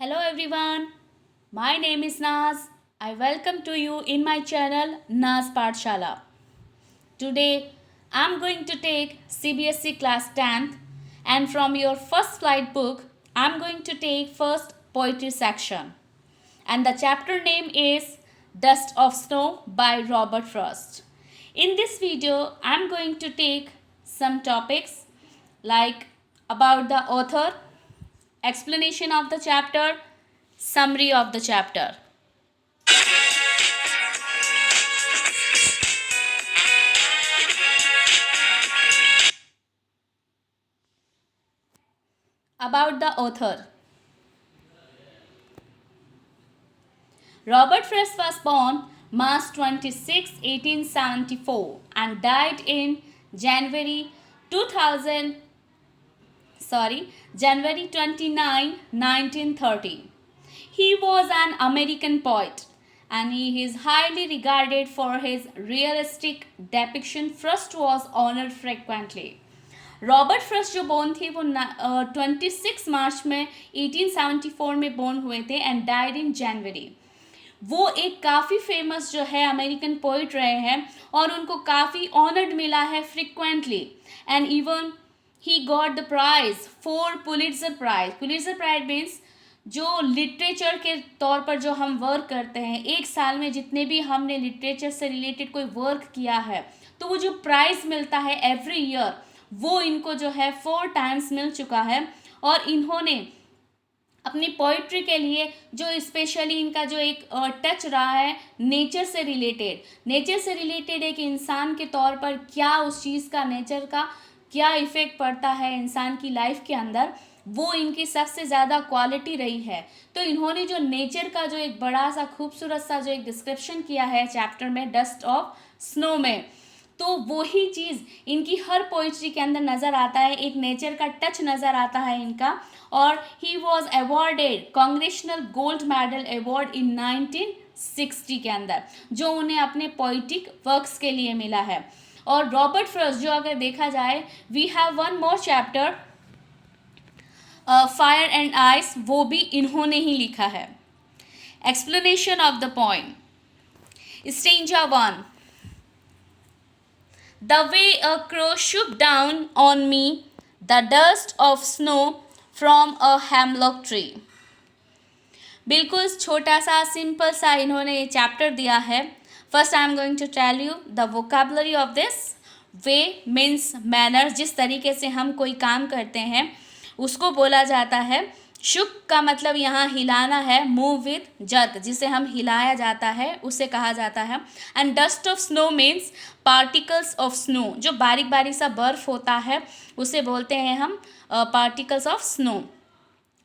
Hello everyone, my name is Naz. I welcome to you in my channel Naz Pathshala. Today I am going to take CBSE class 10th and from your first slide book I am going to take first poetry section and the chapter name is Dust of Snow by Robert Frost. In this video I am going to take some topics like about the author, explanation of the chapter, summary of the chapter. About the author. Robert Frost was born March 26, 1874 and died in January 2000 January 29, 1930. He was an American poet and he is highly regarded for his realistic depiction. Frost was honored frequently. Robert Frost जो born थे वो 26 मार्च में 1874 में born हुए थे and died in जनवरी. वो एक काफ़ी फेमस जो है अमेरिकन पोइट रहे हैं और उनको काफ़ी ऑनर्ड मिला है frequently and even he got the prize for Pulitzer prize. Pulitzer prize means जो लिटरेचर के तौर पर जो हम वर्क करते हैं, एक साल में जितने भी हमने लिटरेचर से रिलेटेड कोई वर्क किया है तो वो जो प्राइज़ मिलता है एवरी ईयर वो इनको जो है 4 टाइम्स मिल चुका है. और इन्होंने अपनी पोइट्री के लिए जो स्पेशली इनका जो एक टच रहा है नेचर से रिलेटेड एक इंसान के तौर पर क्या उस चीज़ का नेचर का क्या इफ़ेक्ट पड़ता है इंसान की लाइफ के अंदर, वो इनकी सबसे ज़्यादा क्वालिटी रही है. तो इन्होंने जो नेचर का जो एक बड़ा सा खूबसूरत सा जो एक डिस्क्रिप्शन किया है चैप्टर में डस्ट ऑफ स्नो में, तो वही चीज़ इनकी हर पोइट्री के अंदर नज़र आता है. एक नेचर का टच नज़र आता है इनका. और he was awarded congressional gold medal award in 1960 के अंदर जो उन्हें अपने पोइटिक वर्क्स के लिए मिला है. और रॉबर्ट फ्रॉस्ट जो अगर देखा जाए we have one more chapter fire and ice, वो भी इन्होंने ही लिखा है. Explanation of the point. Stranger 1. The way a crow shook down on me the dust of snow from a hemlock tree. बिल्कुल छोटा सा सिंपल सा इन्होंने ये चैप्टर दिया है. First I am going to tell you the vocabulary of this. Way means manner, जिस तरीके से हम कोई काम करते हैं उसको बोला जाता है. शुक का मतलब यहाँ हिलाना है, मूव विद जर्क, जिसे हम हिलाया जाता है उसे कहा जाता है. And dust of snow means particles of snow, जो बारीक बारीक सा बर्फ होता है उसे बोलते हैं हम particles of snow,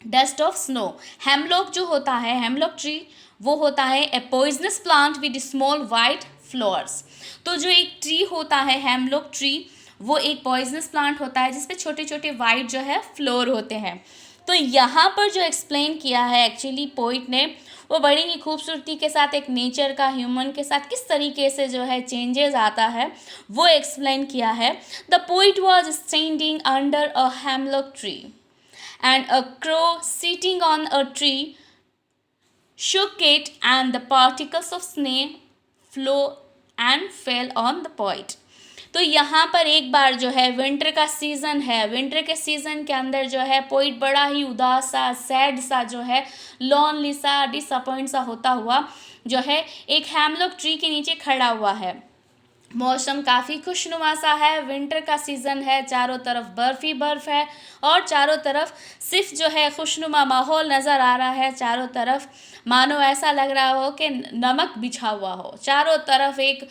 dust of snow. Hemlock जो होता है, हेमलॉक ट्री, वो होता है ए poisonous plant with small white flowers. तो जो एक ट्री होता है हेमलॉक ट्री, वो एक पॉइजनस प्लांट होता है जिसपे छोटे छोटे वाइट जो है फ्लोर होते हैं. तो यहाँ पर जो एक्सप्लेन किया है एक्चुअली पोइट ने, वो बड़ी ही खूबसूरती के साथ एक नेचर का ह्यूमन के साथ किस तरीके से जो है चेंजेस आता है वो एक्सप्लेन किया है. The poet was standing under a hemlock tree and a crow sitting on a tree shook it and the particles of snow flew and fell on the poet. तो यहाँ पर एक बार जो है विंटर का सीज़न है, विंटर के season के अंदर जो है पोइट बड़ा ही उदास सा, सैड सा जो है, लॉनली सा, डिसअपॉइंट सा होता हुआ जो है एक हेमलॉक ट्री के नीचे खड़ा हुआ है. मौसम काफ़ी खुशनुमा सा है, विंटर का सीज़न है, चारों तरफ बर्फ़ ही बर्फ़ है और चारों तरफ सिर्फ जो है खुशनुमा माहौल नज़र आ रहा है. चारों तरफ मानो ऐसा लग रहा हो कि नमक बिछा हुआ हो. चारों तरफ एक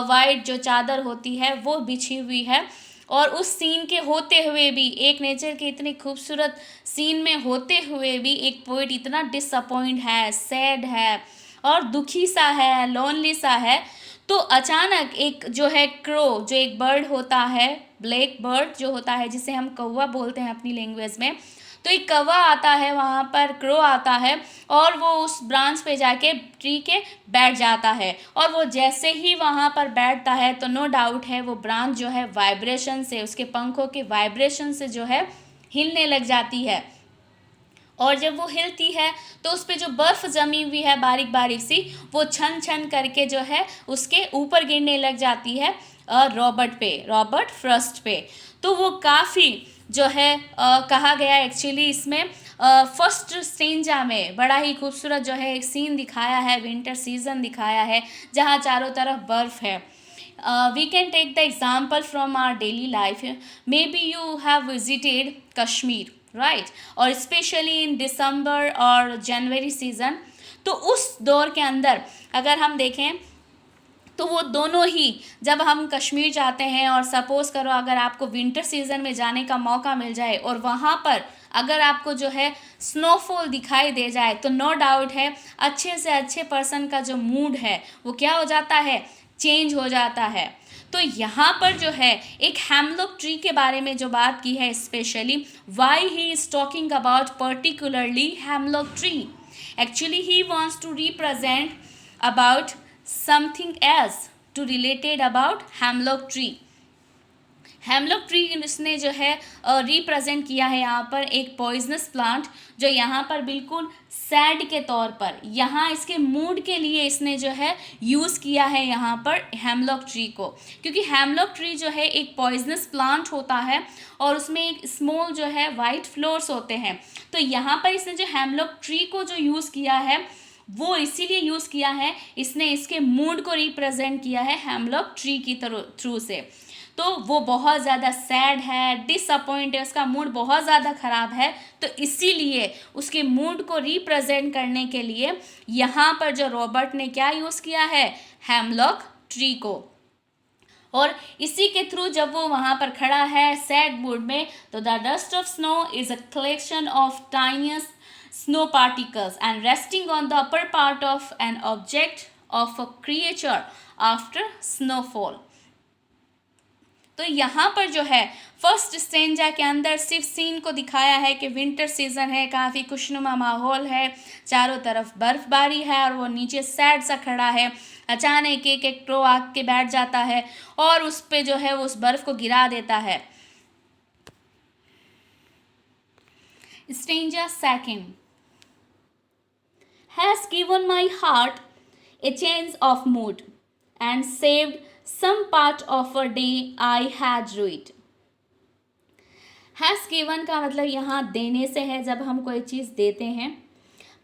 वाइट जो चादर होती है वो बिछी हुई है. और उस सीन के होते हुए भी, एक नेचर के इतनी खूबसूरत सीन में होते हुए भी एक पोइट इतना डिसअपॉइंट है, सैड है और दुखी सा है, लोनली सा है. तो अचानक एक जो है क्रो, जो एक बर्ड होता है, ब्लैक बर्ड जो होता है जिसे हम कौवा बोलते हैं अपनी लैंग्वेज में, तो एक कौवा आता है वहाँ पर, क्रो आता है और वो उस ब्रांच पे जाके ट्री के बैठ जाता है. और वो जैसे ही वहाँ पर बैठता है तो नो डाउट है वो ब्रांच जो है वाइब्रेशन से, उसके पंखों के वाइब्रेशन से जो है हिलने लग जाती है. और जब वो हिलती है तो उस पे जो बर्फ़ जमी हुई है बारीक बारीक सी, वो छन छन करके जो है उसके ऊपर गिरने लग जाती है रॉबर्ट फ्रॉस्ट पे। तो वो काफ़ी जो है कहा गया एक्चुअली इसमें फर्स्ट स्ट्रेंजा में बड़ा ही खूबसूरत जो है एक सीन दिखाया है, विंटर सीजन दिखाया है जहाँ चारों तरफ बर्फ़ है। We can take the example from our daily life. Maybe you have visited Kashmir, right? और स्पेशली इन दिसंबर और जनवरी सीज़न, तो उस दौर के अंदर अगर हम देखें तो वो दोनों ही, जब हम कश्मीर जाते हैं और सपोज़ करो अगर आपको विंटर सीज़न में जाने का मौका मिल जाए और वहाँ पर अगर आपको जो है स्नोफॉल दिखाई दे जाए, तो नो डाउट है अच्छे से अच्छे पर्सन का जो मूड है वो क्या हो जाता है, चेंज हो जाता है। तो यहाँ पर जो है एक हेमलॉक ट्री के बारे में जो बात की है, specially why he is talking about particularly hemlock tree. Actually he wants to represent about something else to related about hemlock tree. Hemlock tree इसने जो है रिप्रेजेंट किया है यहाँ पर एक पॉइजनस प्लांट, जो यहाँ पर बिल्कुल सैड के तौर पर, यहाँ इसके मूड के लिए इसने जो है यूज़ किया है यहाँ पर हेमलॉक ट्री को, क्योंकि हेमलॉक ट्री जो है एक पॉइजनस प्लांट होता है और उसमें एक स्मॉल जो है वाइट फ्लोर्स होते हैं। तो यहाँ पर इसने जो हेमलॉक ट्री को जो यूज़ किया है वो इसीलिए यूज़ किया है, इसने इसके मूड को रिप्रेजेंट किया है हेमलॉक ट्री की थ्रू से। तो वो बहुत ज़्यादा सैड है, डिसअपॉइंट है, उसका मूड बहुत ज़्यादा ख़राब है, तो इसीलिए उसके मूड को रिप्रेजेंट करने के लिए यहाँ पर जो रॉबर्ट ने क्या यूज़ किया है, हेमलॉक ट्री को। और इसी के थ्रू जब वो वहाँ पर खड़ा है सैड मूड में, तो the dust of snow is a collection of tiniest snow particles and resting on the upper part of an object of a creature after snowfall. तो यहाँ पर जो है फर्स्ट स्टेंजा के अंदर सिर्फ सीन को दिखाया है कि विंटर सीजन है, काफ़ी खुशनुमा माहौल है, चारों तरफ बर्फबारी है और वो नीचे सैड सा खड़ा है। अचानक एक क्रो आके बैठ जाता है और उस पे जो है उस बर्फ को गिरा देता है। Stanza second has given my heart a change of mood and saved some part of a day I had ruined. has given का मतलब यहाँ देने से है, जब हम कोई चीज़ देते हैं।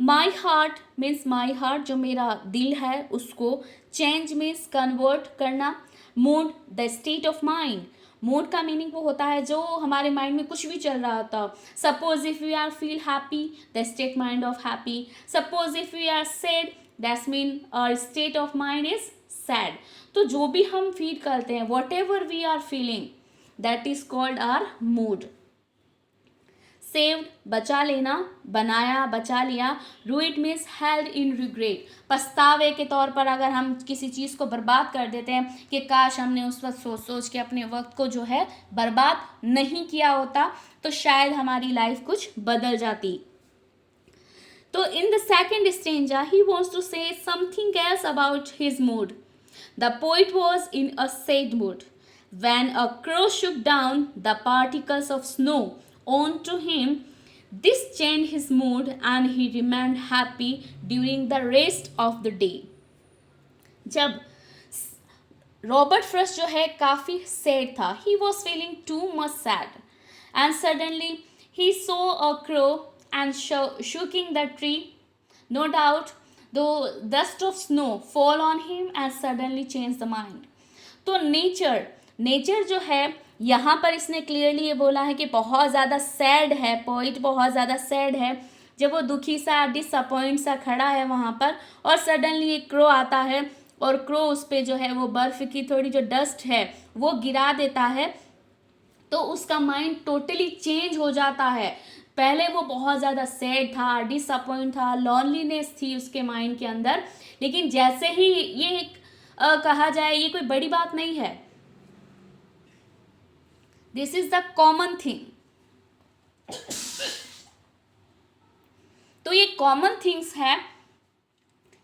my heart means my heart जो मेरा दिल है उसको, change means convert करना, mood the state of mind। Mood का मीनिंग वो होता है जो हमारे माइंड में कुछ भी चल रहा होता। Suppose if we are feel happy, the state mind of happy. Suppose if we are sad, that's mean our state of mind is sad. तो जो भी हम फील करते हैं, whatever we are feeling, that is called our mood. Saved बचा लेना, बनाया बचा लिया। Ruined means held in regret, पछतावे के तौर पर अगर हम किसी चीज़ को बर्बाद कर देते हैं कि काश हमने उस वक्त सोच सोच के अपने वक्त को जो है बर्बाद नहीं किया होता, तो शायद हमारी लाइफ कुछ बदल जाती। तो in the second stanza he wants to say something else about his mood. The poet was in a sad mood when a crow shook down the particles of snow onto him. This changed his mood and he remained happy during the rest of the day. जब Robert Frost जो है काफ़ी sad था, he was feeling too much sad and suddenly he saw a crow and shaking the tree. No doubt the dust of snow fall on him and suddenly changed the mind. तो nature जो है यहाँ पर इसने clearly ये बोला है कि बहुत ज़्यादा सैड है, पोइट बहुत ज़्यादा सैड है, जब वो दुखी सा डिसअपॉइंट सा खड़ा है वहाँ पर, और सडनली एक क्रो आता है और क्रो उस पर जो है वो बर्फ़ की थोड़ी जो डस्ट है वो गिरा देता है, तो उसका माइंड टोटली चेंज हो जाता है। पहले वो बहुत ज़्यादा सैड था, डिसअपॉइंट था, लॉनलीनेस थी उसके माइंड के अंदर, लेकिन जैसे ही ये कहा जाए ये कोई बड़ी बात नहीं है, this is the common thing. तो ये कॉमन थिंग्स है,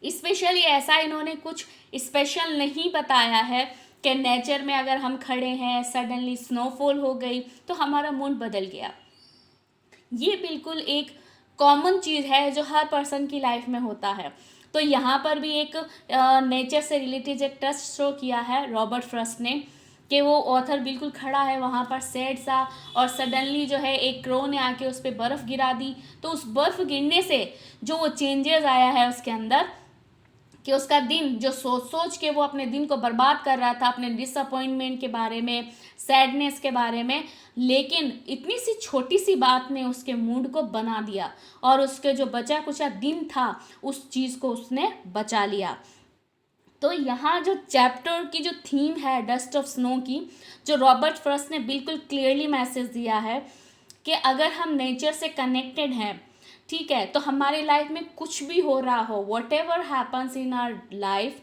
स्पेशली ऐसा इन्होंने कुछ स्पेशल नहीं बताया है कि नेचर में अगर हम खड़े हैं सडनली स्नोफॉल हो गई तो हमारा मूड बदल गया। ये बिल्कुल एक कॉमन चीज़ है जो हर पर्सन की लाइफ में होता है। तो यहाँ पर भी एक नेचर से रिलेटेड एक ट्रस्ट शो किया है रॉबर्ट फ्रॉस्ट ने, कि वो ऑथर बिल्कुल खड़ा है वहाँ पर सैड सा, और सडनली जो है एक क्रो ने आके उस पर बर्फ़ गिरा दी। तो उस बर्फ़ गिरने से जो वो चेंजेस आया है उसके अंदर, कि उसका दिन जो सोच सोच के वो अपने दिन को बर्बाद कर रहा था, अपने डिसअपॉइंटमेंट के बारे में, सैडनेस के बारे में, लेकिन इतनी सी छोटी सी बात ने उसके मूड को बना दिया, और उसके जो बचा कुचा दिन था उस चीज़ को उसने बचा लिया। तो यहाँ जो चैप्टर की जो थीम है डस्ट ऑफ स्नो की, जो रॉबर्ट फ्रॉस्ट ने बिल्कुल क्लियरली मैसेज दिया है कि अगर हम नेचर से कनेक्टेड हैं, ठीक है, तो हमारी लाइफ में कुछ भी हो रहा हो, whatever happens in our life,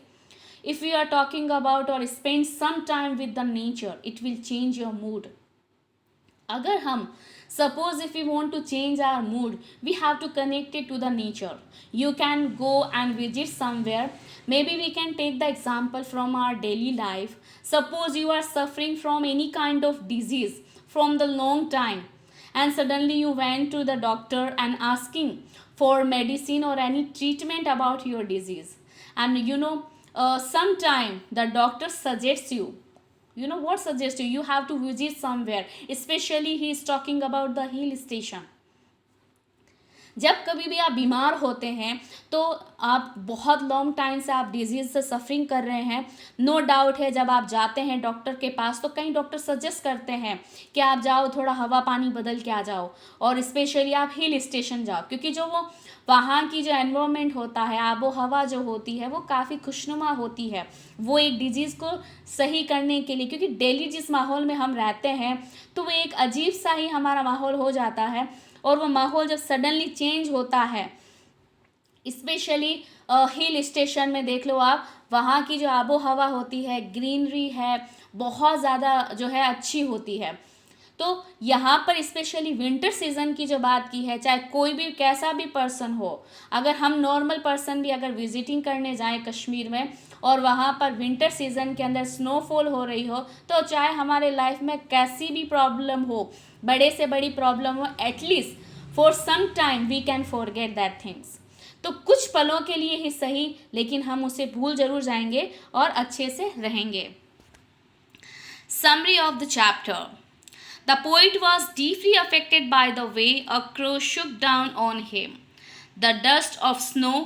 if you are talking about और spend some time with the nature, it will change your mood. अगर हम suppose if we want to change our mood, we have to connect it to the nature. You can go and visit somewhere. Maybe we can take the example from our daily life. Suppose you are suffering from any kind of disease from the long time, and suddenly you went to the doctor and asking for medicine or any treatment about your disease, and sometime the doctor suggests what suggests you have to visit somewhere, especially he is talking about the hill station. जब कभी भी आप बीमार होते हैं तो आप बहुत लॉन्ग टाइम से आप डिजीज़ से सफरिंग कर रहे हैं, नो डाउट है जब आप जाते हैं डॉक्टर के पास तो कई डॉक्टर सजेस्ट करते हैं कि आप जाओ थोड़ा हवा पानी बदल के आ जाओ, और स्पेशली आप हिल स्टेशन जाओ, क्योंकि जो वो वहाँ की जो एनवायरनमेंट होता है, आबो हवा जो होती है वो काफ़ी खुशनुमा होती है, वो एक डिजीज़ को सही करने के लिए, क्योंकि डेली जिस माहौल में हम रहते हैं तो वो एक अजीब सा ही हमारा माहौल हो जाता है, और वो माहौल जब सडनली चेंज होता है, स्पेशली हिल स्टेशन में देख लो आप, वहाँ की जो आबो हवा होती है, ग्रीनरी है, बहुत ज़्यादा जो है अच्छी होती है। तो यहाँ पर स्पेशली विंटर सीज़न की जो बात की है, चाहे कोई भी कैसा भी पर्सन हो, अगर हम नॉर्मल पर्सन भी अगर विजिटिंग करने जाएं कश्मीर में और वहाँ पर विंटर सीज़न के अंदर स्नोफॉल हो रही हो, तो चाहे हमारे लाइफ में कैसी भी प्रॉब्लम हो, बड़े से बड़ी प्रॉब्लम हो, at least for some time we can forget that things. तो कुछ पलों के लिए ही सही, लेकिन हम उसे भूल जरूर जाएंगे और अच्छे से रहेंगे। Summary of the chapter. The poet was deeply affected by the way a crow shook down on him the dust of snow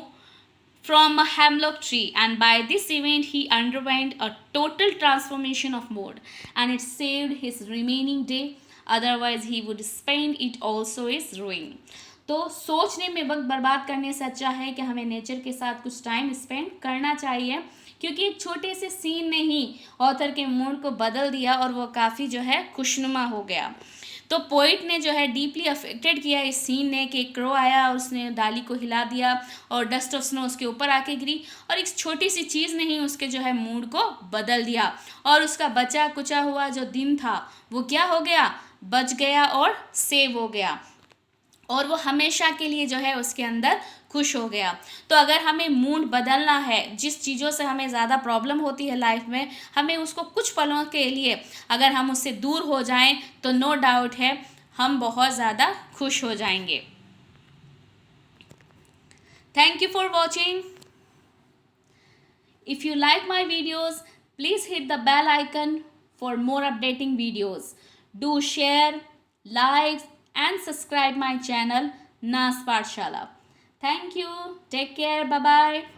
from a hemlock tree, and by this event he underwent a total transformation of mood, and it saved his remaining day, otherwise he would spend it also as ruin. तो सोचने में वक्त बर्बाद करने से अच्छा है कि हमें नेचर के साथ कुछ टाइम स्पेंड करना चाहिए, क्योंकि एक छोटे से सीन ने ही ऑथर के मूड को बदल दिया और वो काफ़ी जो है खुशनुमा हो गया। तो पोइट ने जो है डीपली अफेक्टेड किया इस सीन ने कि क्रो आया और उसने डाली को हिला दिया और डस्ट ऑफ स्नो उसके ऊपर आके गिरी, और एक छोटी सी चीज़ ने ही उसके जो है मूड को बदल दिया, और उसका बचा कुचा हुआ जो दिन था वो क्या हो गया, बच गया और सेव हो गया, और वो हमेशा के लिए जो है उसके अंदर खुश हो गया। तो अगर हमें मूड बदलना है, जिस चीज़ों से हमें ज़्यादा प्रॉब्लम होती है लाइफ में, हमें उसको कुछ पलों के लिए अगर हम उससे दूर हो जाएं तो नो डाउट है हम बहुत ज़्यादा खुश हो जाएंगे। Thank you for watching. If you like my videos please hit the bell icon for more updating videos. Do share, like and subscribe my channel Nas Pathshala. Thank you. Take care. Bye bye.